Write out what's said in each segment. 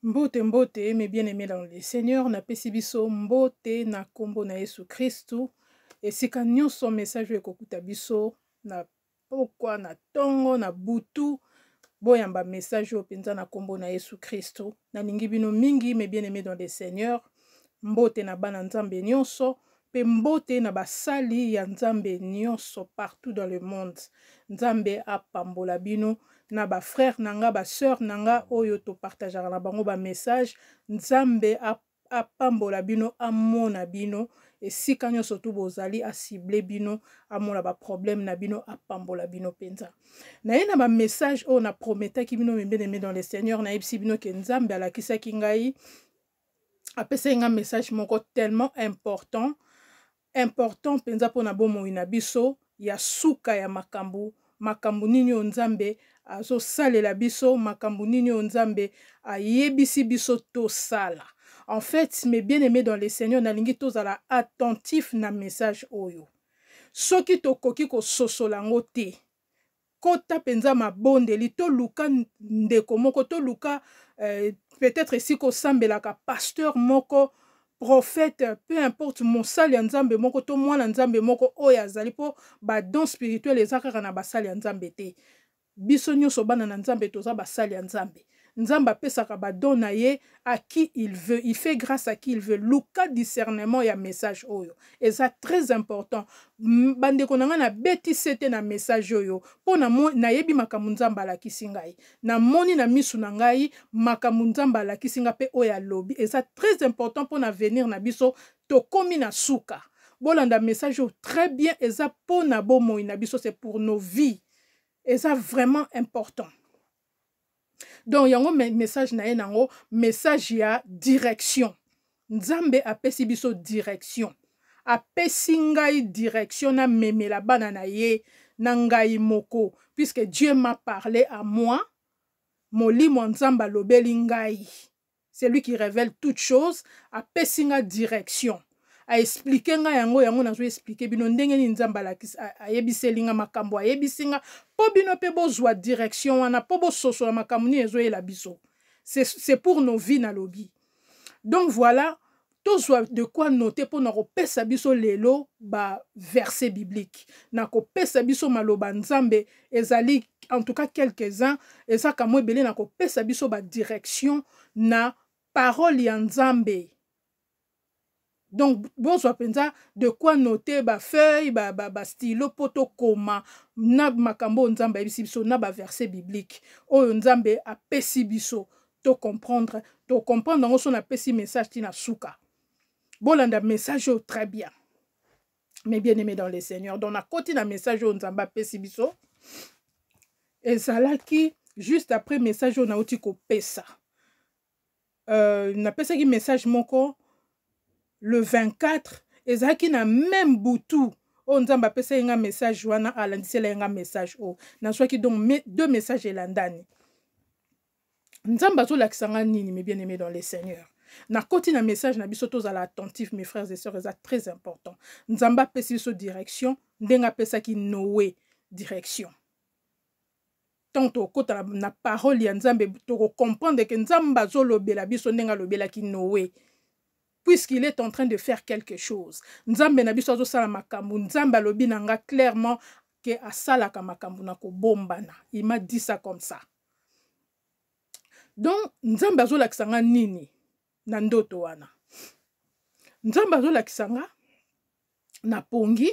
Mbote mbote, mes bien-aimés dans le Seigneur, na pesi biso mbote na kombo na Yesu Kristu. Esika nyonso message ekokuta biso na pokwa na tongo na butu boyamba message oyo penza na kombo na Yesu Kristu. Nalingi bino mingi mes bien-aimés dans le Seigneur. Mbote na bana nzambe nyonso pe mbote na basali ya nzambe nyonso partout dans le monde. Nzambe apambola bino na ba frère nanga ba sœur nanga oyo to partageaka na bango ba message. Nzambe apambola bino amona bino esika nyonso tu bozali asible bino amona ba problème na bino apambola bino penza. Na ye na ba message oyo na prometaki bino bien-aimés dans le Seigneur na yebisi bino ke nzambe alakisaki ngai apesa nga message moko tellement important penza pona bomoi na biso ya suka ya makambu nini o nzambe azo salela biso makambu nini o nzambe ayebisi biso tosala. En fait, mes bien-aimés dans le Seigneur nalingi tozala attentif na message oyo. Soki tokoki ko sosolango te kota penza mabondeli to luka ndeko moko to luka peut-être si ko sambelaka pasteur moko prophète peu importe mosali ya nzambe moko to mwana nzambe moko oyo azali po ba don spirituel ezakaka na basali ya nzambe te. Biso nyonso bana na nzambe toza basali ya nzambe. Nzambe apesaka ba don na ye à qui il veut, il fait grâce à qui il veut. Luka discernement ya message oyo eza très important. Bandeko nanga na beti sete na message oyo po na yebi makambu nzambe alakisi ngai na moni na misu na ngai makambu nzambe alakisi nga pe oyo alobi eza très important po na venir na biso tokomi na suka. Bolanda message oyo très bien eza po na bomoi na biso, c'est pour nos vies. Eza vraiment important. Donc yango message na ye nango message ya direction. Nzambe apesi biso direction. Apesi ngai direction na memela bana na ye na ngai moko. Puisque Dieu m'a parlé à moi. Molimo nzambe alobeli ngai. C'est lui qui révèle toutes choses. Apesi nga direction. A expliquer nga yango nazo expliquer bino ndenge ni nzamba la ayebiseli nga makambo ayebisi nga po bino pe bozwa direction wana po bososo na makambo ni ezo yela biso. C'est pour nos vies na lobi. Donc voilà, tozwa de quoi noter pour na kopesa biso lelo ba verset biblique. Na kopesa biso maloba nzambe ezali en tout cas quelques-uns ezaka mo ebele na kopesa biso ba direction na parole ya nzambe. Donc, bonsoir penza, de quoi noter ba feuille, ba stylo, poto koma, na makambo nzambe biso, na ba verset biblique. Oyo nzambe a pesi biso, to comprendre, on son a pesi message tina souka. Bolanda message très bien. Mais bien aimé dans les seigneurs. Donc, na côté na message nzambe a pesi biso. Et ça là qui, juste après message on a outi ko pesa. Na pesa ki message moko, le 24, ezaki na même boutou. On nzamba pesa yenga message wana alandisela yenga message o. Na soki donc deux messages elandani. Nzamba zo lakisanga nini mes bien-aimés dans les seigneurs. Na koti na message na biso tozala attentif mes frères et sœurs, c'est très important. Nzamba pesi biso direction, ndenga pesa ki Noé direction. Tant to kota na parole ya nzambe to comprendre que nzamba zo lobela biso ndenga lobela ki Noé. Puisqu'il est en train de faire quelque chose. Nzambe na biso azosala makambu, nzambe alobi nanga clairement que asalaka makambu na kobombana. Il m'a dit ça comme ça. Donc nzambe azolakisa nga nini na ndoto wana. Nzambe azolakisa nga na pongi.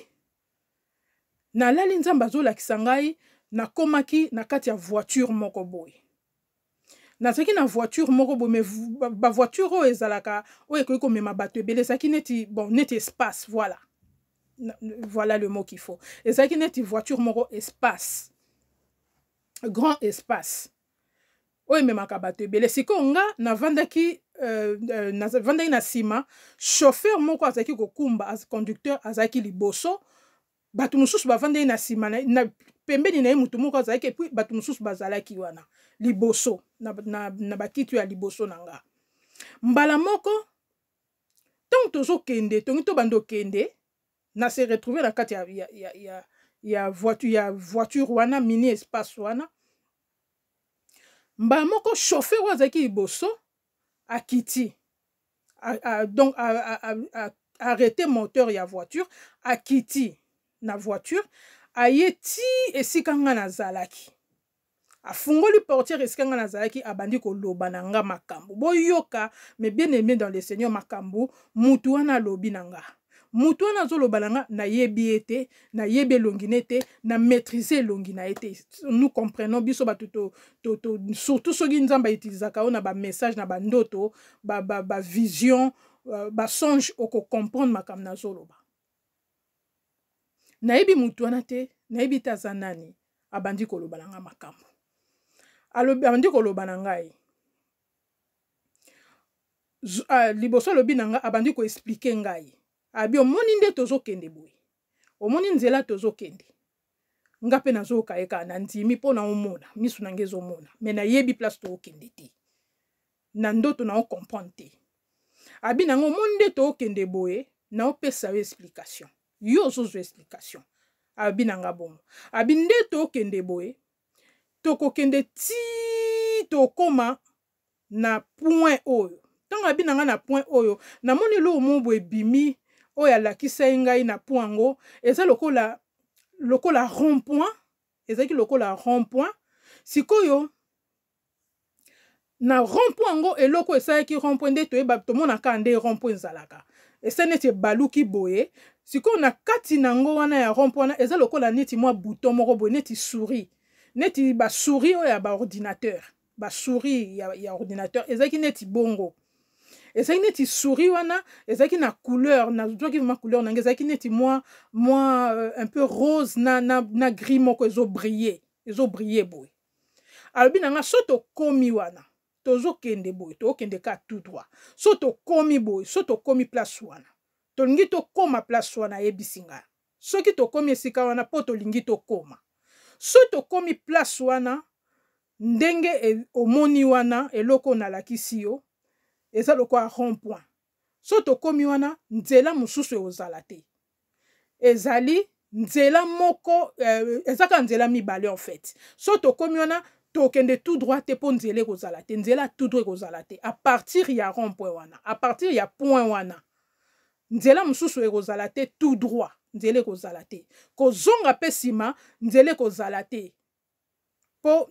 Na lali nzambe azolakisa ngai na komaki na kati ya voiture moko boye. Nazaki na voiture moko bo me ba voiture o ezalaka o ekoki ko mema bato ebele saki neti bon neti espace voilà. Voilà le mot qu'il faut. Ezaki neti voiture moko espace. Grand espace. O ememaka bato ebele siko nga na vandaki na sima chauffeur moko azaki ko kumba as conducteur azaki liboso bato mususu bavandaki na sima na pembeni na ye mutu moko azaki puis bato mususu bazalaki wana liboso na bakitu ya liboso nanga. Mbala moko tant tozo kende tongi to bando kende na se retrouver na kati ya voiture wana mini espace wana. Mbala moko chauffeur wazaki liboso akiti donc arrêter moteur ya voiture akiti na voiture ayeti esika nga nazalaki afungoli portière esika nga nazalaki abandi koloba na nga makambo boyoka mais bien aimé dans le Seigneur makambo mutu wana lobi na nga mutu wana azoloba na nga nayebi ete nayebi elongi nete na maîtriser elongi na ete nous comprenons biso batuto surtout soki nzamba utilisaka ona ba message na bandoto ba vision ba songe oko comprendre makambo nazoloba nayebi mutu wana te nayebi te aza nani abandi koloba na nga makambo abandi koloba na ngai liboso alobi na nga abandi ko expliquer ngai abi omoni nde tozokende boye omoni nzela tozokende nga pe nazokayeka na ndimi mpo na omona misu na nge ezomona me nayebi place tookende te na ndoto na ocomprendre te abi na nga omoni nde tookende boye na opesa yo explication yo ozozwa explication abi na nga bongo abi nde tookende boye tokokende ti tokoma na point oyo ntango abi na nga na point oyo namoni lo mobo ebimi oyo alakisa ngai na point ngo eza lokola rond point ezaki lokola rond point sikoyo na rond point ngo eloko esalaki rond point nde toyeba tomonaka nde rond point ezalaka esa neti ebaluki boye sikoyo na kati nango wana ya rond point wana eza lokola neti mwa bouton moko boye neti souris neti ba souris oyo ya ba ordinateur ba souris ya ordinateur ezaki neti bongo ezaki neti souris wana ezaki na couleur na zoki ma couleur na ezaki neti moi un peu rose na gris moko ezo briller boye alobi na nga soto komi wana tozokende boye tokende ka tout droit soto komi boye soto komi place wana tolingi tokoma place wana yebisinga soki tokomi esika wana po tolingi tokoma soto komi place wana ndenge omoni wana eloko nalakisi yo eza lokola rond point soto komi wana nzela mosusu eozala te ezali nzela moko ezaka nzela mibale en fait soto komi wana tokende tout droit te po nzela ekozala te nzela tout droit ekozala te à partir ya rond point wana à partir ya point wana nzela mosusu ekozala te tout droit nzela ekozala te kozonga pe nsima nzela ekozala te po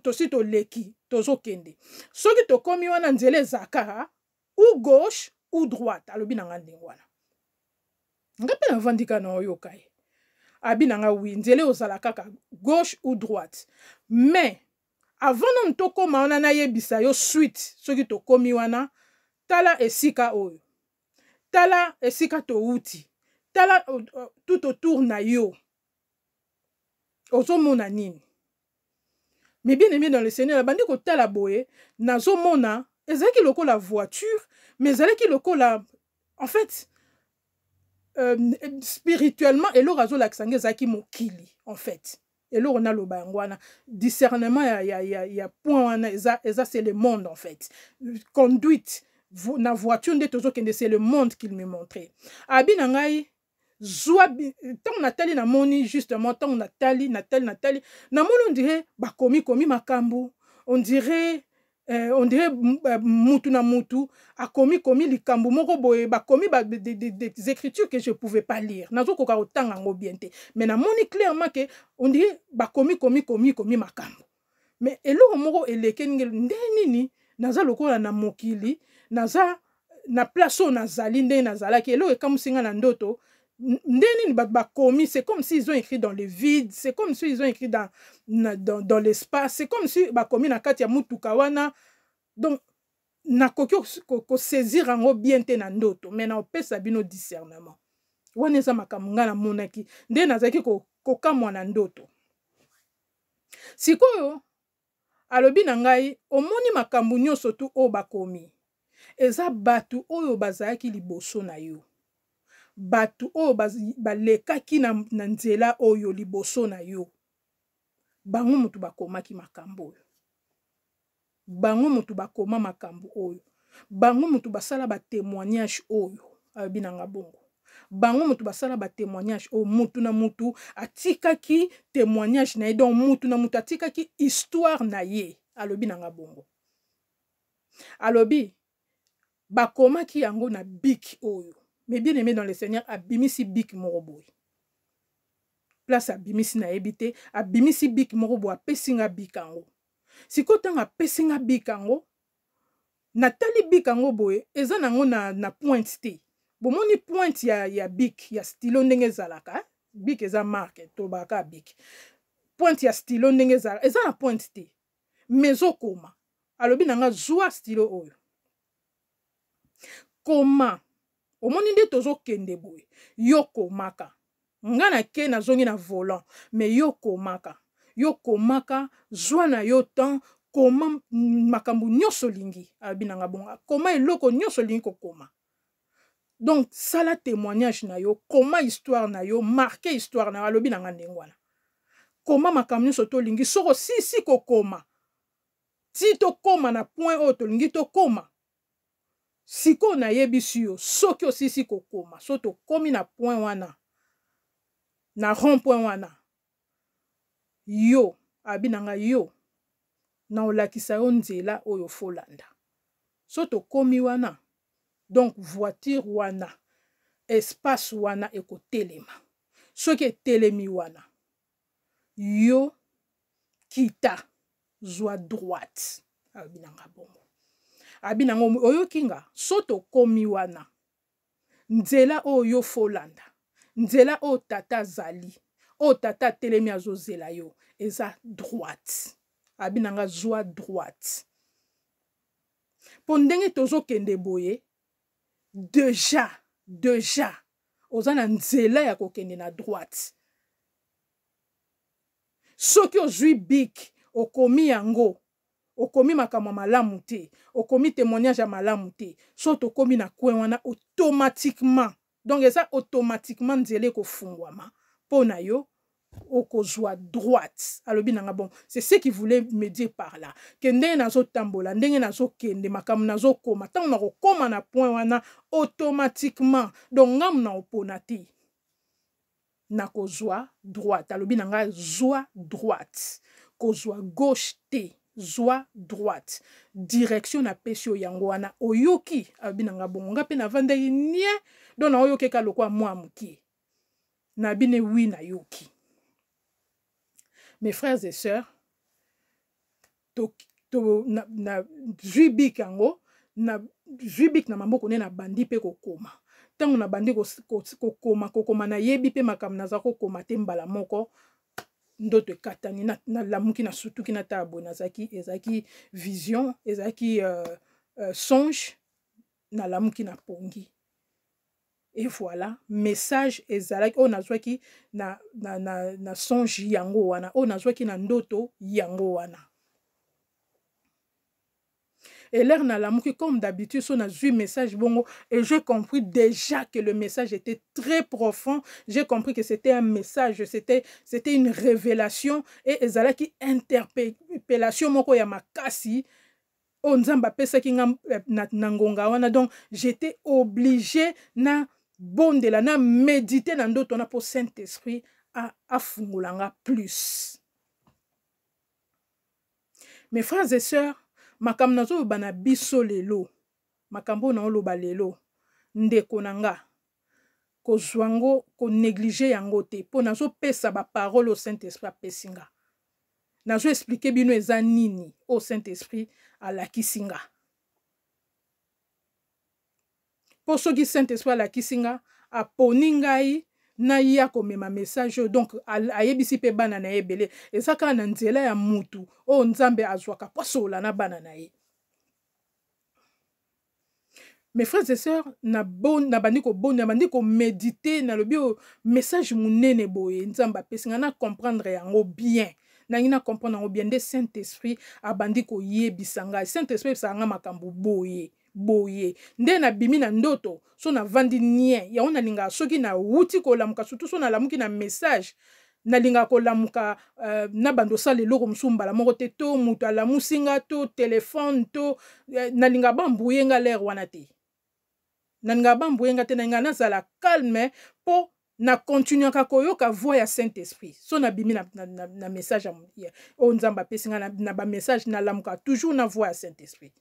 tosi toleki tozokende soki tokomi wana nzela ezaka ou gauche ou droite alobi na nga ndenge wana nga mpe navandika na oyoka ye abi na nga wi nzela ozala kaka gauche ou droite mais avant nanu tokoma wana nayebisa yo suite soki tokomi wana tala esika oyo tala esika touti tala tout autour na yo ozomona nini mais bien aimé dans le Seigneur bandi kotala boye nazomona ezalaki lokola voiture mais ezalaki lokola en fait spirituellement eloko azolakisa nge ezalaki mokili en fait eloko naloba yango wana discernement ya point wana eza c'est le monde en fait conduite na voiture nde tozokende c'est le monde qu'il me montrait abi na ngai zwa ntango natali namoni justement ntango natali namoni on dirait bakomi makambo on dirait mutu na mutu akomi likambo moko boye bakomi des écritures que je pouvais pas lire nazokoka kotanga yango bien te mais namoni clairement que on dirait bakomi makambo mais eloko moko eleke nde nini naza lokola na mokili naza na place oyo nazali nde nazalaki eloko ekamusinga na ndoto ndeni bakomi c'est comme s'ils ont écrit dans le vide c'est comme s'ils ont écrit dans l'espace c'est comme si bakomi na kati ya mutuka wana donc nakoki ko saisir yango bien te na ndoto mais na opesa bino discernement wana eza makambo nga namonaki nde nazalaki kokamwa na ndoto sikoyo alobi na ngai omoni makambo nyonso tu oyo bakomi eza batu oyo bazalaki liboso na yo batu oyo balekaki na nzela oyo liboso na yo bango mutu bakomaki makambo oyo bango mutu bakoma makambo oyo bango mutu basala ba témoignage oyo abi na nga bongo bango mutu basala ba témoignage oyo mutu na mutu atikaki témoignage na ye donc mutu na mutu atikaki histoire na ye alobi na nga bongo alobi bakomaki yango na bik oyo. Mais bien aimé dans le Seigneur, abimisi bik moroboy. Place abimisi na ebite, abimisi bik moroboy, apesinga bikango. Sikotanga apesinga bikango, natali bikango boye, eza nango na pointe te. Bomoni pointe ya bik, ya stylo ndenge zalaka, bik eza marque, tobaka bik. Pointe ya stylo ndenge zalaka, eza na pointe te. Mezo koma. Alobi nanga zwa stylo oyo. Koma. Omoni nde tozo kende boye. Yo komaka. Nga na ke na zongi na volant. Mais yo komaka. Yo komaka. Zwa na yo temps. Koma makambu nyonso lingi. Alobi nanga bonga. Koma eloko nyonso lingi ko koma. Donc, ça la témoignage na yo. Koma histoire na yo. Marqué histoire na yo. Alobi nanga ndengwana. Koma makambu nyonso to lingi. Soko si ko koma. Si to koma na point oyo to lingi to koma. Siko na yebisi yo, soki osisi kokoma, so to komi na point wana, na rond point wana, yo, abinanga yo, na olakisa yo nzela oyo folanda. So to komi wana, donc voiture wana, espace wana eko telema. Soki etelemi wana, yo, kita, zwa droite, abinanga bongo. Abinango oyokinga soto komi wana nzela oyo folanda nzela o tata zali o tata telemi azozela yo eza droite abinanga zwa droite pondenge tozo kende boye déjà ozana nzela ya kokende na droite soki ozwi bik okomi yango okomi makambo malamu te, okomi témoignage ya malamu te, so tokomi na kwen wana automatiquement. Donc ça automatiquement nzele ko fungwama. Pona yo okozwa droite. Alobi nanga bon, c'est ce qu'il voulait me dire par là. Kende nazo tambola, ndenge nazo kende makambo nazo koma, tant na koma na point wana automatiquement. Donc ngam na opona te. Na kozwa droite. Alobi nanga zwa droite. Kozwa gauche te. Zwa droite. Direction na pesio yango wana oyoki abinanga bongo nga pe na vandeli nie don na oyoki ka lokwa mwa muki na bine wi na yoki. Mes frères et sœurs, na jubik yango na jubik na mamboko ne na bandi pe kokoma tango na bandi kokoma na yebi pe makam na za kokoma te mbala moko ndoto katani na lamuki na sutuki na tabo na ezaki vision ezaki songe na lamuki na pongi. Et voilà, message ezalaki o nazwaki na songe yango wana o nazwaki na ndoto yango wana. Et l'air na lamuki comme d'habitude son a vu message bongo et j'ai compris déjà que le message était très profond. J'ai compris que c'était un message, c'était une révélation et ezalaki interpellation moko ya makasi o nzamba pesa ki na ngonga wana. Donc j'étais obligé na bondela na méditer na ndoto na pour Saint-Esprit a fungulanga plus. Mes frères et sœurs, makambo nazo bana biso lelo makambo na oloba lelo ndeko nanga kozwango ko négliger yango te po nazo pesa ba parole au Saint-Esprit apesinga nazo expliquer bino eza nini au Saint-Esprit alakisinga po soki Saint-Esprit alakisinga aponi ngai na ya komema message donc ayebisi pe bana na ebele ezaka na nzela ya mutu o nzambe azwaka posola na bana na ye. Mes frères et sœurs, na bandi ko méditer na lobi o message munene boye nzamba pesinga na comprendre yango bien. Na ngina comprendre yango bien de Saint-Esprit abandi ko yebisanga. Saint-Esprit sanga makambo boye. Nde na bimi na ndoto so na vandi nie ya ona linga soki na wuti ko lamuka surtout so na lamuki na message na linga ko lamuka na bando sale loko msumbala moko te to mutu alamusinga to téléphone to na linga bambuyenga l'air wana te na linga bambuyenga te na linga nazala calme po na continue ka koyoka voix ya Saint-Esprit so na bimi na message o nzamba pesinga na ba message na lamuka toujours na voix ya Saint-Esprit.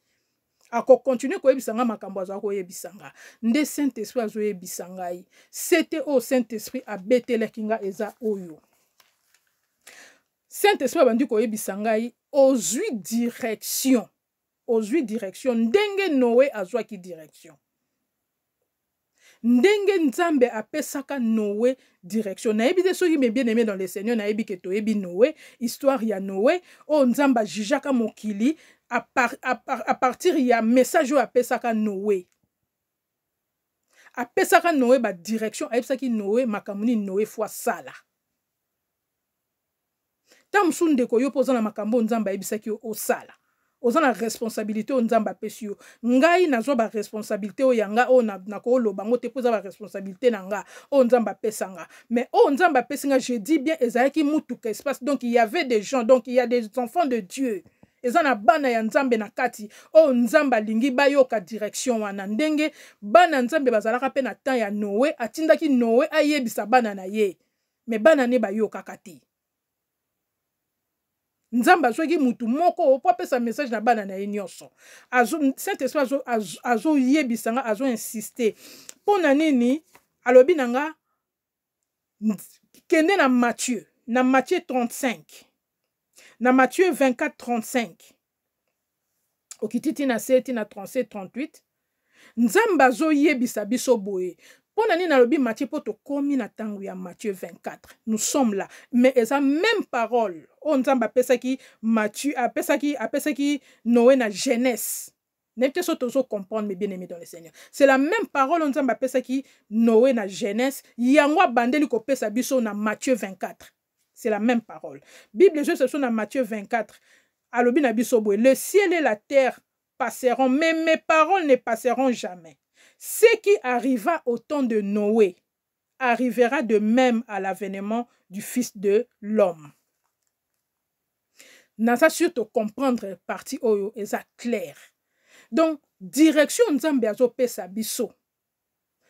Ako continue koyebisa nga makambo azo koyebisa nga. Nde Saint-Esprit azo yebisa ngai. C'était au Saint-Esprit abetelaki nga eza oyo. Saint-Esprit abandi koyebisa ngai ozwi direction. Ozwi direction. Ndenge Noé azwaki direction. Ndenge Nzambe apesaka Noé direction. Nayebi te soki me bien aimé dans le Seigneur, nayebi ke toyebi Noé, histoire ya Noé, o Nzamba jijaka mokili à partir ya message o apesaka Noé. Apesaka Noé ba direction, ayebisaki Noé makamuni Noé fois sala. Tam sunde ko yo poza na makambo Nzamba ayebisaki o sala. Oza na responsabilité o Nzamba apesi yo. Ngai nazwa ba responsabilité o yanga o na ko loba ngo te poza ba responsabilité na nga o Nzamba apesa nga. Mais o Nzamba apesi nga, je dis bien ezalaki mutuka espace. Donc il y avait des gens, donc il y a des enfants de Dieu. Ezana bana ya Nzambe na kati o Nzamba lingi bayoka direction wana ndenge bana Nzambe bazalaka pe na temps ya Noé atindaki Noé ayebisa bana na ye. Mais bana ne bayoka kati. Nzamba azwaki mutu moko opo apesa message na bana na ye nyonso. Saint-Esprit azo yebisa nga, azo insister. Pona nini alobi nanga kende na Matthieu 35. Na Matthieu 24 35. Okititi na 7 na 37 38. Nzamba azo yebisa biso boye. Pona nini alobi Matthieu poto komi na tangu ya Matthieu 24. Nous sommes là. Mais eza même parole. O Nzamba apesaki Matthieu, apesaki Noé na Genèse. N'importe ce que comprendre, mes bien-aimés dans le Seigneur. C'est la même parole on Nzamba apesaki Noé na Genèse. Yangwa bandeli ko pesa biso na Matthieu 24. C'est la même parole. Bible je ce sont dans Matthieu 24. Alobi na biso boye. Le ciel et la terre passeront, mais mes paroles ne passeront jamais. Ce qui arriva au temps de Noé arrivera de même à l'avènement du Fils de l'homme. Nasa surtout comprendre partie oyo eza clair. Donc direction Nzambe azo pesa biso.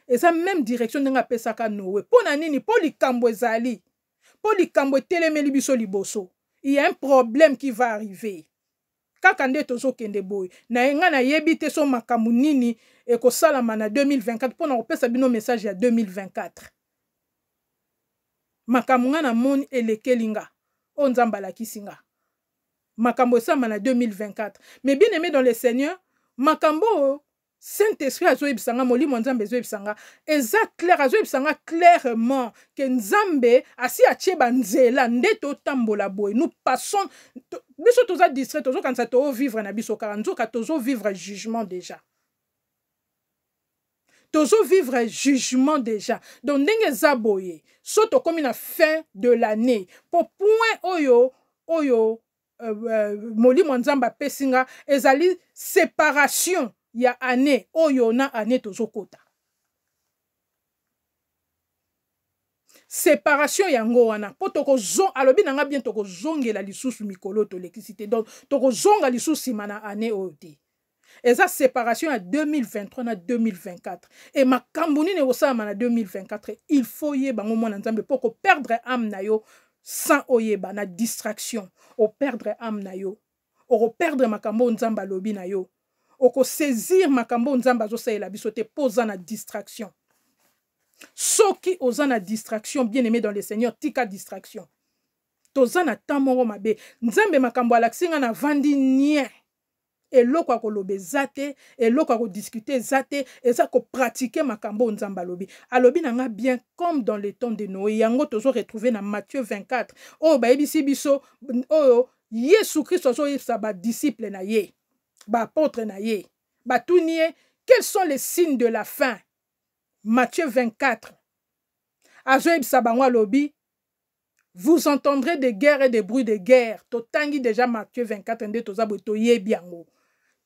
Eza même direction nga pesa ka Noé. Pona nini po likambo ezali. Po likambo telemeli biso liboso. Il y a un problème qui va arriver. Kaka nde tozo kende boy. Na nga na yebi te so makamu nini eko salama na 2024 pona kopesa bino message ya 2024. Makamu nga na moni elekelinga. O Nzamba lakisi nga. Makambo sama na 2024. Mais bien aimé dans le Seigneur, makambo Saint-Esprit azo yebisanga molimo Nzambe azo yebisanga eza clair azo yebisanga clairement que Nzambe asi atie banzela nde to tambola boy. Nous passons biso toza distrait tozo kanisa to vivre na biso karanzo ka tozo vivre jugement déjà. Tozo vivre jugement déjà. Donc ndenge zaboye soto komi na fin de l'année pour point oyo molimo Nzamba pesinga ezali séparation ya année oyo na année tozokota. Séparation yango wana po tokozonga alobi nanga bien tokozongela lisusu mikolo to l'électricité donc tokozonga lisusu sima na année oyo te. Eza séparation ya 2023 na 2024 et makambo nini osama na 2024 il faut yeba ngo mwana Nzambe poko perdre âme na yo sans oyeba na distraction o perdre âme na yo o perdre makambo Nzamba lobi na yo o saisir makambo Nzamba zo saela biso te posa na distraction. Soki ozana distraction bien aimé dans le Seigneur tika distraction. Tozana tamoro mabe Nzambe makambo alaksinga na vandi nie. Eloko akolobe zate, eloko akodiscuter zate, eza ko pratiquer makambo Nzamba lobi. Alobi nanga bien comme dans le temps de Noé. Yango tozo retrouver na Matthieu 24. Oh ba ebisi biso oh Yesu Christ ozo yebisa ba disciple na ye. Ba apôtre na ye. Ba tunie quels sont les signes de la fin? Matthieu 24. Azo yebisa bango lobi. Vous entendrez des guerres et des bruits de guerre. Totangi déjà Matthieu 24 ende tozabo to yebi yango.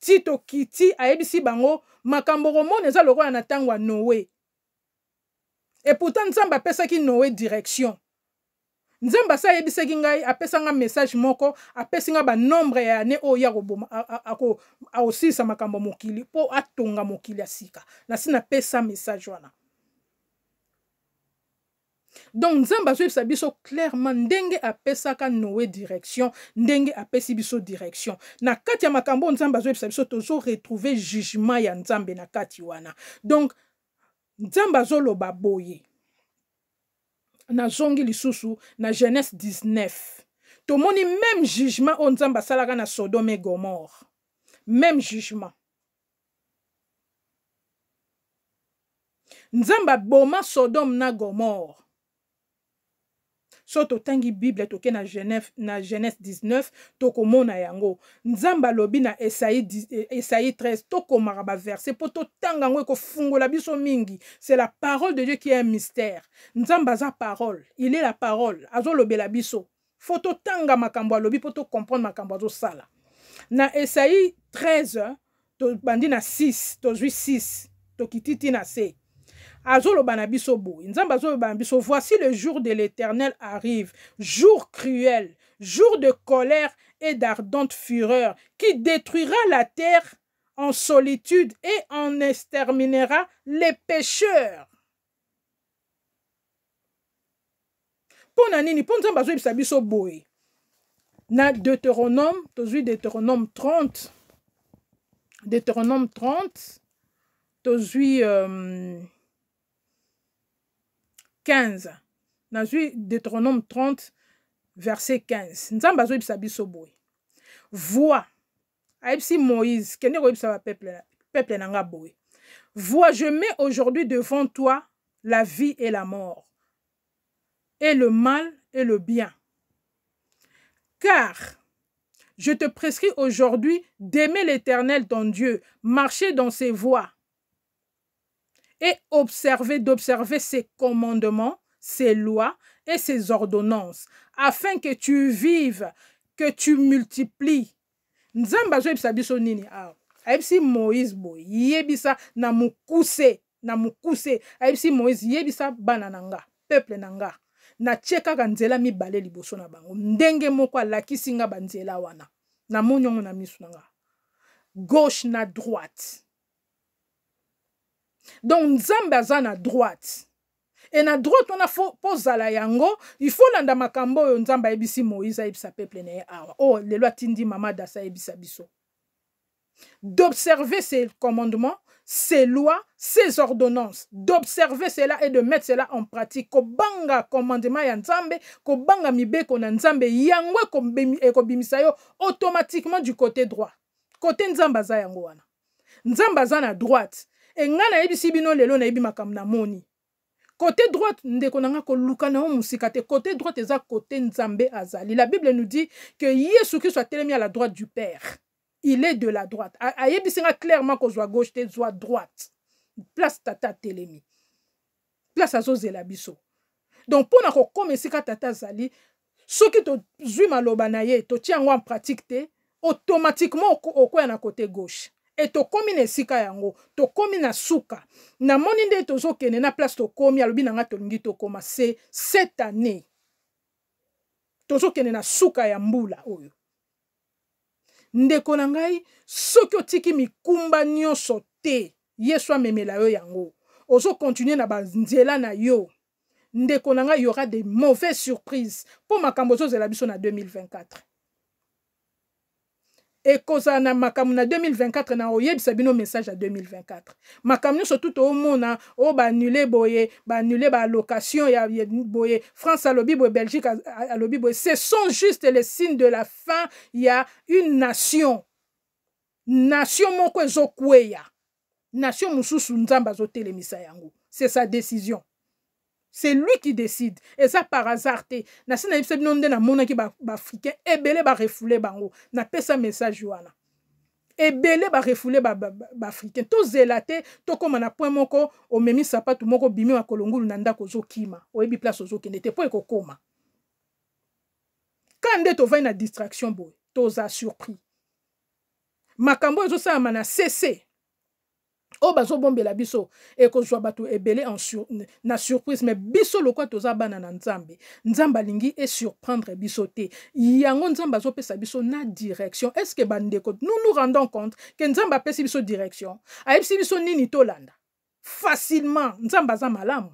Tito kiti ayebisi bango makambo romone eza lokola na tango ya Noé. Et pourtant Nzamba apesaki Noé direction. Nzamba sa yebisaki ngai apesanga message moko apesinga ba nombre ya ane o ya koboma ako osisa makambo mokili po atonga mokili asika. Na sina pesa message wana. Donc nzambe azoyebisa biso clairement ndenge apesaka Noé direction, ndenge apesi biso direction. Na kati ya makambo nzambe azoyebisa biso tozo retrouver jugement ya nzambe na kati wana. Donc nzambe azoloba boye. Na zongi lisusu na Genèse 19. Tomoni même jugement o nzambe asalaka na Sodome et Gomorre. Même jugement. Nzamba boma Sodome na Gomorre. So totangi Bible toke na Genèse 19 tokomona yango. Nzamba lobi na Esaïe 13 tokomara ba verset po totanga ngo ko fungola biso mingi. C'est la parole de Dieu qui est un mystère. Nzamba za parole, il est la parole. Azo lobela biso. Faut totanga makambo lobi po to comprendre makambo azo sala. Na Esaïe 13 to bandi na 6, to 6 to kititi na se. Voici le jour de l'Éternel arrive, jour cruel, jour de colère et d'ardente fureur, qui détruira la terre en solitude et en exterminera les pécheurs. Na Deutéronome 30, Deutéronome 30, 15. Nazui Deutéronome 30, verset 15. Nzamba zo ibisa biso boy. Vois. Aïpsi Moïse. Kene go ibisa peuple nanga boy. Vois, je mets aujourd'hui devant toi la vie et la mort, et le mal et le bien. Car je te prescris aujourd'hui d'aimer l'Éternel ton Dieu, marcher dans ses voies, et d'observer ses commandements, ses lois et ses ordonnances, afin que tu vives, que tu multiplies. Nzamba zo yebisa biso nini awa. Ayebisi Moïse boy, yebisa na mukuse, ayebisi Moïse yebisa bana nanga, peuple nanga. Na tcheka kanzela mibale liboso na bango. Ndenge moko alakisi nga banzela wana. Na monyongo na misu nanga. Gauche na droite. Donc nzambe aza na droite. Et na droite on a pozala yango, il faut landa makambo yo nzamba ebisi Moïse ebisa peuple na awa. Oh lelo atindi mama dasa ebisa biso. D'observer ses commandements, ses lois, ses ordonnances, d'observer cela et de mettre cela en pratique. Kobanga commandement ya nzambe, kobanga mibeko na nzambe yangwe kobimisa yo automatiquement du côté droit. Côté nzamba za yango wana. Nzamba za na droite. Et ngana ebisi bino lelo na ebi makam na moni. Côté droite ndeko nanga ko luka na musikate. Côté droite eza côté nzambe azali. La Bible nous dit que Yesu Christ soit télémi à la droite du Père. Il est de la droite. Ayebisinga clairement qu'on soit gauche, te soit droite. Place tata télémi. Place azo zela biso. Donc pour na ko komesika tata zali, soki to zui maloba na ye, to tiango en pratique te, automatiquement okoya na côté gauche. Et to komi na esika yango, to komi na suka. Na moni nde tozo kene na place to komi alobi na nga to ngi to koma. C'est cette année. Tozo kene na suka ya mbula oyo. Ndeko na ngai soki otiki mikumba nyonso te Yesu amemela yo yango ozo continuer na banzela na yo ndeko na ngai y aura des mauvaises surprises po makambo zozela biso na 2024 et koza na makambo na 2024 na oyebisa bino message à 2024 makambo surtout au mona o ba annuler ba location ya boye France alobi boye Belgique alobi boye ce sont juste les signes de la fin. Il y a une nation moko ezokweya nation mususu nzamba zotelemisa yango. C'est sa décision. C'est lui qui décide. Et ça par hasard te. Na sina yebisa bino nde na mona ki ba africain ebele ba refoulé bango. Na pesa message wana. Ebele ba refoulé ba africain. To zelate to koma na point moko o memi sapatu moko bimi wa kolongulu na ndako zokima. O ebi place ozokende te po ekokoma. Kande to vai na distraction boy. To za surpris. Makambo ezo sa mana cessé. O bazo bombela biso e ko zwa batu ebele na surprise mais biso lokwa toza bana na nzambe nzamba lingi et surprendre biso te yango nzamba zo pesa biso na direction. Est-ce que bandeko nous rendons compte que nzamba pesa biso direction ayebisi biso nini tolanda facilement nzamba za malamu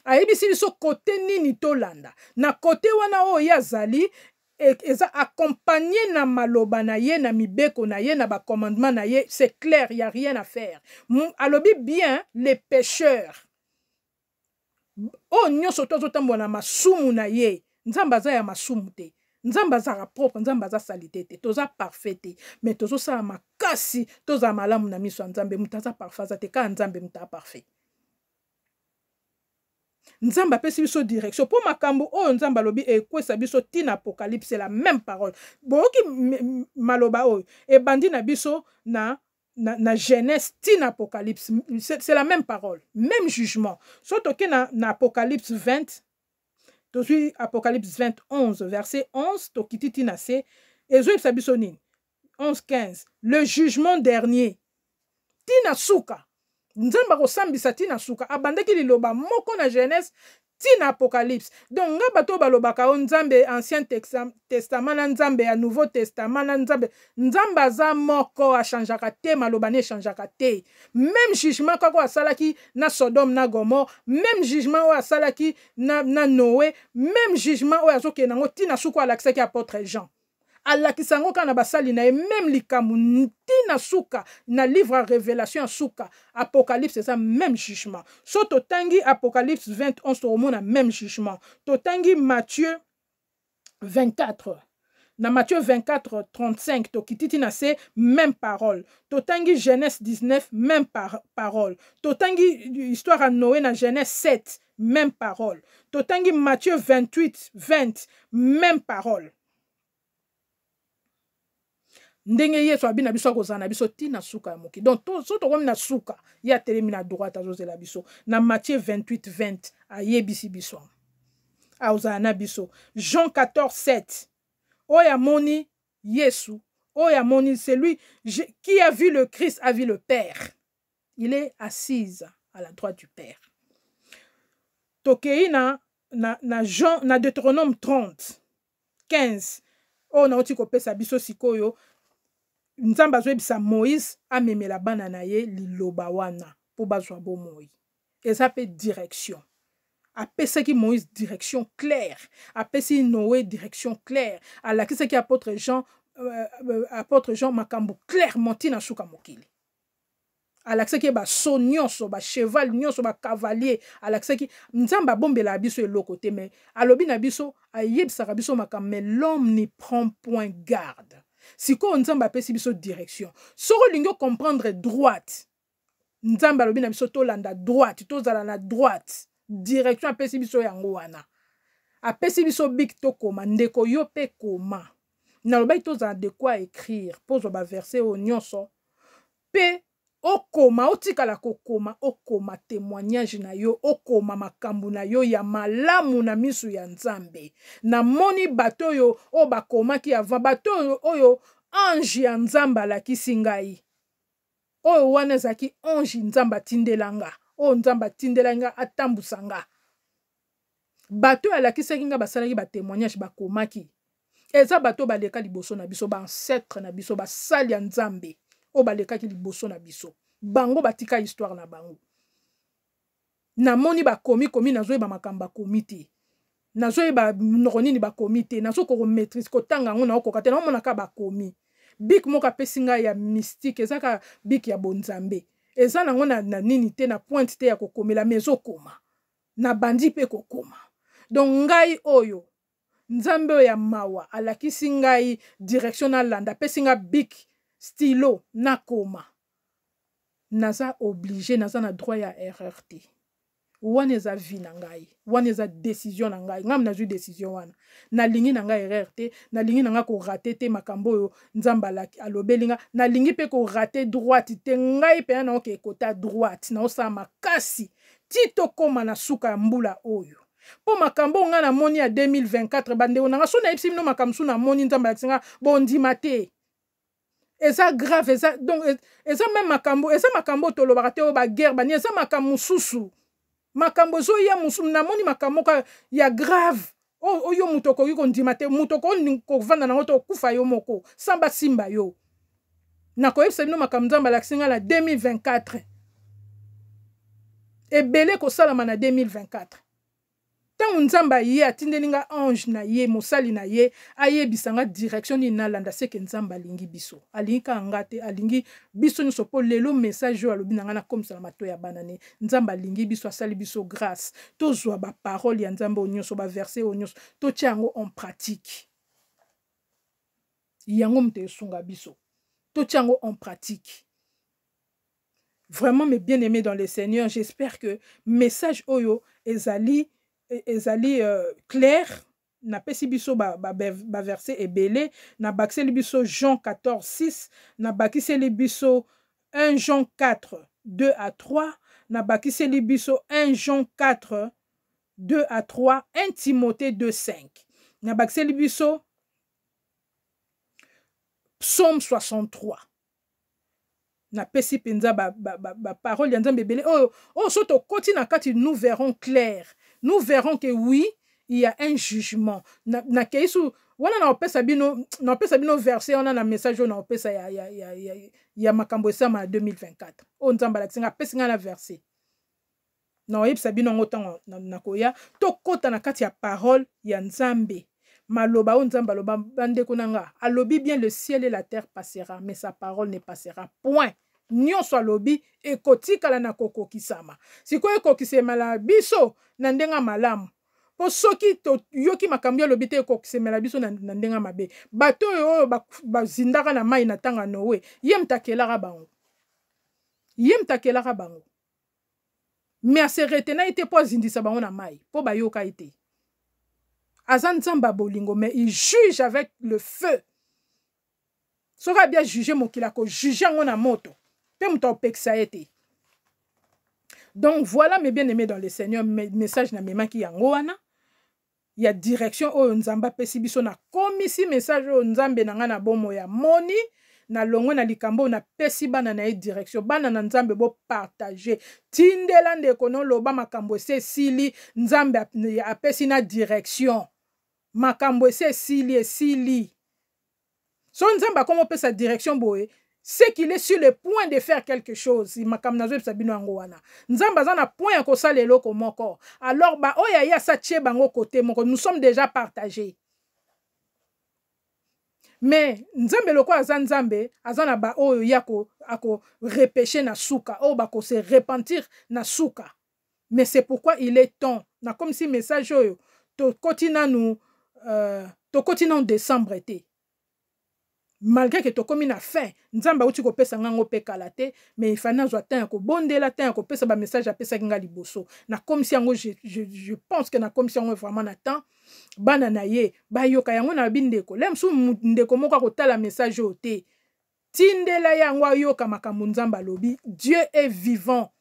ayebisi biso kote nini tolanda na kote wana oyo azali eza accompagné na maloba na ye na mibeko na ye na ba commandement na ye, c'est clair, il y a rien à faire. Alobi bien les pécheurs o nyonso tozotambola na masumu na ye, nzambe aza ya masumu te, nzambe azaka propre, nzambe aza salite te, toza parfait te, mais tozosala makasi toza malamu na miso ya nzambe. Mutu aza parfait aza te, kaka nzambe mutu aza parfait. Nzambe apesi biso direction po makambo oyo nzambe alobi ekwesa biso tina apocalypse, c'est la même parole. Boki maloba oyo ebandi na biso na Genèse tina apocalypse, c'est la même parole, même jugement. Surtout que na apocalypse 20, tozi apocalypse 20 11 verset 11 tokiti tina se ezoyebisa biso nini 11-15 le jugement dernier tina suka. Nzamba kosambisa tina suka abandaki liloba moko na Genèse tina apocalypse. Donc nga bato balobaka o nzambe ancien testament na nzambe ya nouveau testament na nzambe aza moko achangeaka te, maloba ne changeaka te. Même jugement kako asalaki na Sodome na Gomorre, même jugement oyo asalaki na Noé, même jugement oyo azokende nango tina suka alakisaki apôtre Jean. Alakisango kana basali na même likamu tina suka na livre à révélation suka apocalypse, c'est ça même jugement. So totangi apocalypse 21 on a même jugement. Totangi Matthieu 24 na Matthieu 24 35 tokititi na se même parole. Totangi Genèse 19 même parole. Totangi histoire à Noé na Genèse 7 même parole. Totangi Matthieu 28 20 même parole. Ndenge yesu abina biso kozana biso tina suka ya moki. Donc so to komi na suka ya telemi na droite azozela biso na Matthieu 28 20 ayebisi biso auzana biso. Jean 14 7 oya moni yesu oya moni celui qui a vu le Christ a vu le Père. Il est assis à la droite du Père. Tokei na Jean na Deutéronome 30 15 o na oti kopesa biso sikoyo nzamba zoebisa Moïse amemela bana na ye liloba wana po bazwa bomoi. Eza pe direction. Apesaki Moïse direction claire, apesi Noé direction claire, alakisaki apôtre Jean makambo clairement tina suka mokili. Alakisaki ba so nyonso ba cheval nyonso ba cavalier, alakisaki nzamba bombela biso eloko te, mais alobi na biso ayebisaka biso makambo, mais l'homme n'y prend point garde. Siko nzamba apesi biso direction. Soko lingo comprendre droite. Nzamba alobi na biso tolanda droite, tozala na droite. Direction apesi biso yango wana. Apesi biso bik to koma ndeko yo pe koma. Na lobai tozala de quoi écrire. Pozo ba verset o nyonso. Pe okoma otikala kokoma okoma témoignage na yo okoma makambu na yo ya malamu na misu ya nzambe. Na moni bato yo o bakoma ki avant bato oyo ange ya nzamba la kisingai. Oyo wana zaki ange nzamba tindelanga. O nzamba tindelanga atambusanga. Bato ya la kisenga basalaki ba témoignage bakomaki. Eza bato baleka liboso na biso ba ancêtre na biso ba sali ya nzambe. O baleka ki liboso na biso. Bango batika histoire na bango. Na moni ba komi nazo ba makamba komite. Nazo ba nonini ba komite, nazo ko maîtrise ko tanga ngona okokate na mona ka ba komi. Bik moka pesinga ya mystique ezaka bik ya bonzambe. Eza na ngona na nini te na pointe te ya kokomela mezo koma. Na bandi pe kokoma. Donc ngai oyo nzambe ya mawa alakisi ngai direction na landa pesinga bik stylo na koma. Naza obligé, naza na droit ya erreur te. Wana eza vie na ngai, wana eza décision na ngai. Ngam nazwi décision wana. Na lingi na ngai erreur te, na lingi na ngai ko rater te makambo yo nzamba alobelinga, na lingi pe ko rater droite te ngai pe na oke kota droite na osa makasi tito koma na suka ya mbula oyo. Po makambo nga na moni ya 2024 bande ona so na ipsi no makamsu na moni nzamba yaksinga bondima te. Eza grave, eza donc eza même makambo tolobaka te o ba guerre bani eza makambo mususu. Makambo zo ya mususu na moni makambo ya grave. Oyo mutoko yiko ndima te mutoko ko vanda na ngoto kufa yo moko samba simba yo. Na ko epsa bino makambo nzamba yaksinga na 2024. Ebele ko salama na 2024. Tant nzamba ye atindelinga ange na ye mosali na ye ayebisanga direction ni nalanda seke nzamba lingi biso alingi ka ngate alingi biso nyonso po lelo message oyo alobi nanga na komisala mato ya banane nzamba lingi biso asali biso grâce tozwa ba parole ya nzamba oyo nyonso ba verset oyo nyonso totia yango en pratique yango mte esunga biso totia yango en pratique. Vraiment mes bien-aimés dans le Seigneur, j'espère que message oyo ezali clair na pesi biso ba verset ebele na bakiseli biso Jean 14:6 na bakiseli biso 1 Jean 4:2 à 3 na bakiseli biso 1 Jean 4:2 à 3 1 Timothée 2:5 na bakiseli biso Psaume 63 na pesi penza ba parole ya nzambe ebele oh soto koti na kati nous verrons clair. Nous verrons que oui, il y a un jugement. Na keisu wana na opesa bino verset on a na message on a opesa ya makambo esama 2024. O nzamba la tsinga pesinga na verset. Na oyebisa bino ngotango na koya to kota na kati ya parole ya nzambe. Maloba o nzamba loba bandeko nanga alobi bien le ciel et la terre passera mais sa parole ne passera point. Nyonso alobi ekotikala na kokokisama sikoyo ekokisemela biso na ndenga malamu po soki to yoki makambo alobi te ekokisemela biso na ndenga mabe bato oyo bazindaka na mai na tanga Noé ye mtakelaka bango mais ase retena ite po azindisa bango na mai po bayoka ite aza nzamba bolingo mais il juge avec le feu soka bien juger mokila ko juger ngo na moto. Donc voilà mes bien-aimés dans le Seigneur, message na mema ki yango wana. Il y a direction o nzamba pesi biso na komisi message o nzambe na nga na bomo ya moni na longo na likambo na pesi bana na direction bana na nzambe bo partager tindela ndeko no loba makambo se sili nzambe apesi na direction makambo se sili so nzamba komo pesa direction boye c'est qu'il est sur le point de faire quelque chose. Alors, nous sommes déjà partagés. Mais, nzambe loko aza nzambe, azana ba oyo yako ako repêcher na souka, o bako se repentir na souka. Mais c'est pourquoi il est temps. Na comme si message oyo, to kotina en décembre été. Malgré que to komi na fin nzamba uti ko pesa ngango pe kalate mais il fana zo tan ko bondela tan ko pesa ba message apesa kinga liboso na comme si yango je pense que na comme si yango vraiment na temps bana na ye ba yoka yango na bindeko lemsu ndeko moko ko tala message ote tindela yango yoka makambo nzamba lobi Dieu est vivant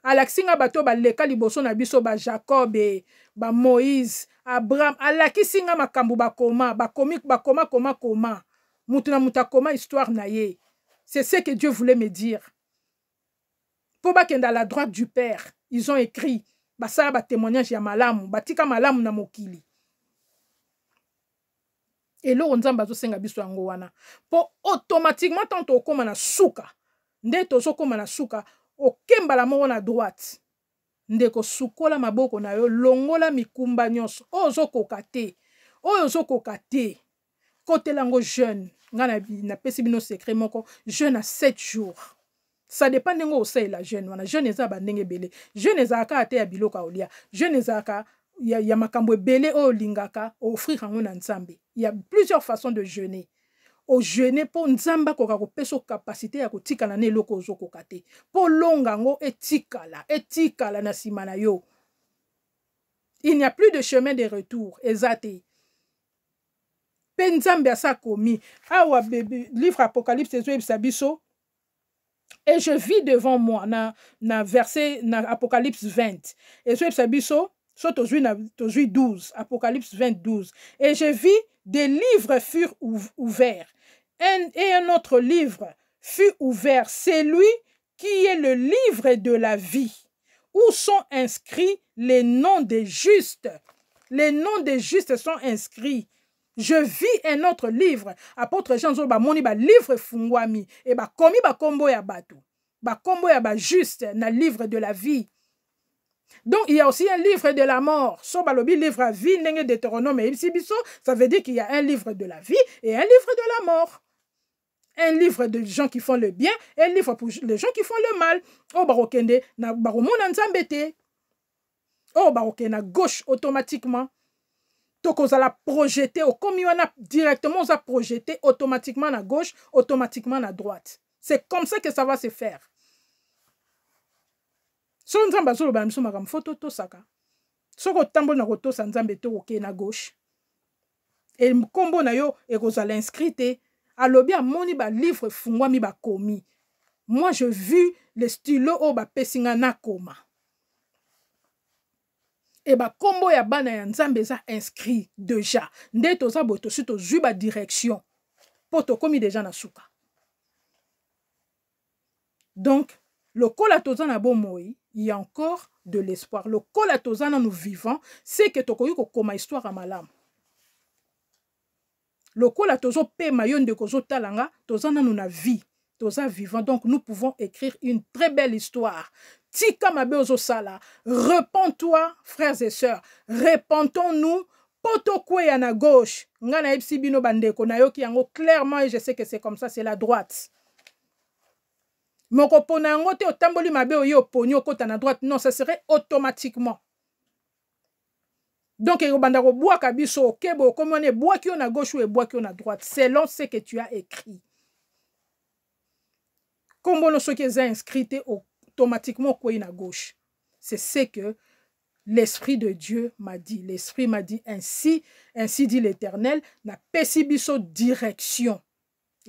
alaksinga bato ba leka liboso na biso ba Jacob et ba Moïse Abraham alakisinga makambo bakoma Mutuna mutakoma histoire na ye. C'est ce que Dieu voulait me dire. Pour bakenda la droite du Père, ils ont écrit basala ba témoignage ya malamu, batika malamu na mokili. Et lo nzamba zo senga biso yango wana. Po automatiquement tant okoma na suka. Nde tozo koma na suka, okemba la moko na droite. Ndeko sukola maboko na yo longola mikumba nyonso. Ozo kokate. Ozo kokate. Côté lango jeune. Na pesi bino secret moko jeune à 7 jours. Ça dépend de ngo osay la jeune wana jeune eza ba ndenge belé jeune eza ka ate ya biloka olia jeune eza ka ya makambo belé o lingaka offrir ngo na nzambe. Il y a plusieurs façons de jeûner. Au jeûner pour nzamba ko ka peso capacité ya kotika na ne loko ozoko kate po longa ngo etikala na simana yo. Il n'y a plus de chemin de retour ezate. Penzambe asa komi awa bébé livre Apocalypse biso et je vis devant moi na verset na Apocalypse 20 et biso so tozui 12 Apocalypse 20:12 et je vis des livres furent ouverts et un autre livre fut ouvert, c'est lui qui est le livre de la vie où sont inscrits les noms des justes. Les noms des justes sont inscrits. Je vis un autre livre. Apôtre Jean Zoba moni ba livre fungwami et ba komi ba kombo ya batu. Ba kombo ya ba juste na livre de la vie. Donc, il y a aussi un livre de la mort. Sobalobi, livre à vie, Nenge Deutéronome et Ibsibiso, ça veut dire qu'il y a un livre de la vie et un livre de la mort. Un livre de gens qui font le bien et un livre pour les gens qui font le mal. Oh, barokende, na baromona nzambete. Oh, barokende, na gauche automatiquement. Donc, on a projeté, comme on a directement, on a projeté automatiquement à gauche, automatiquement à droite. C'est comme ça que ça va se faire. So nzamba zolo ba miso makam photo to saka. So ko tambo na koto sa nzambe to oké na gauche. Et kombo na yo e ko zala inscrite alobi amoni ba livre fungwami ba komi. Moi je vu le stylo o ba pesinga na koma. Et ba kombo ya bana ya nzambe za inscrit déjà. Nde to za boto si to zui ba direction. Poto komi déjà na suka. Donc le kolatozana bomoi, il y a encore de l'espoir. Le kolatozana nous vivons, c'est que tokoyi ko koma histoire à malam. Le kolatozo pe mayon de kozo talanga, tozana nous na vie, toza vivant. Donc nous pouvons écrire une très belle histoire. Tika mabe ozo sala, repens-toi, frères et sœurs, repentons-nous. Poto kwe ya na gauche, ngana epsi bino bandeko na yo ki yango clairement et je sais que c'est comme ça, c'est la droite. Moko pona yango te otamboli mabe oye oponi okota na droite, non, ça serait automatiquement. Donc e banda ko bwaka biso okebo comme on est bwaki na gauche ou bwaki na droite selon ce que tu as écrit. Comme on ce qui est inscrit automatiquement quoi na gauche. C'est ce que l'Esprit de Dieu m'a dit. L'Esprit m'a dit ainsi dit l'Éternel, na pesi biso direction.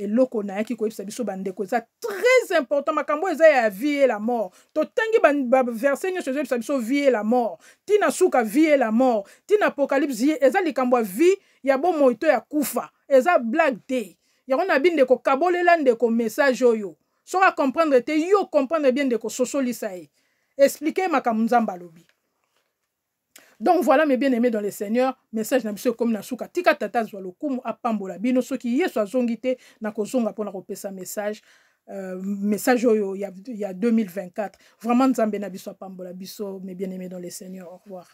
Et loko na yaki ko yebisa biso bandeko ça très important makambo eza ya vie et la mort. To tangi ba verset nyo yebisa biso vie et la mort. Tina suka vie et la mort. Tina apocalypse eza likambo vie ya bo moito ya kufa. Eza black day. Ya ona binde ko kabolela ndeko message oyo. So à comprendre te yo comprendre bien ndeko sosolisa e. Expliquer makambo nzamba lobi. Donc voilà mes bien-aimés dans le Seigneur, message na biso comme na suka tika tata zwa lokumu apambola bino soki yeso azongite na kozonga pona kopesa message message oyo il y a 2024. Vraiment nzambe na biso apambola biso mes bien-aimés dans le Seigneur. Au revoir.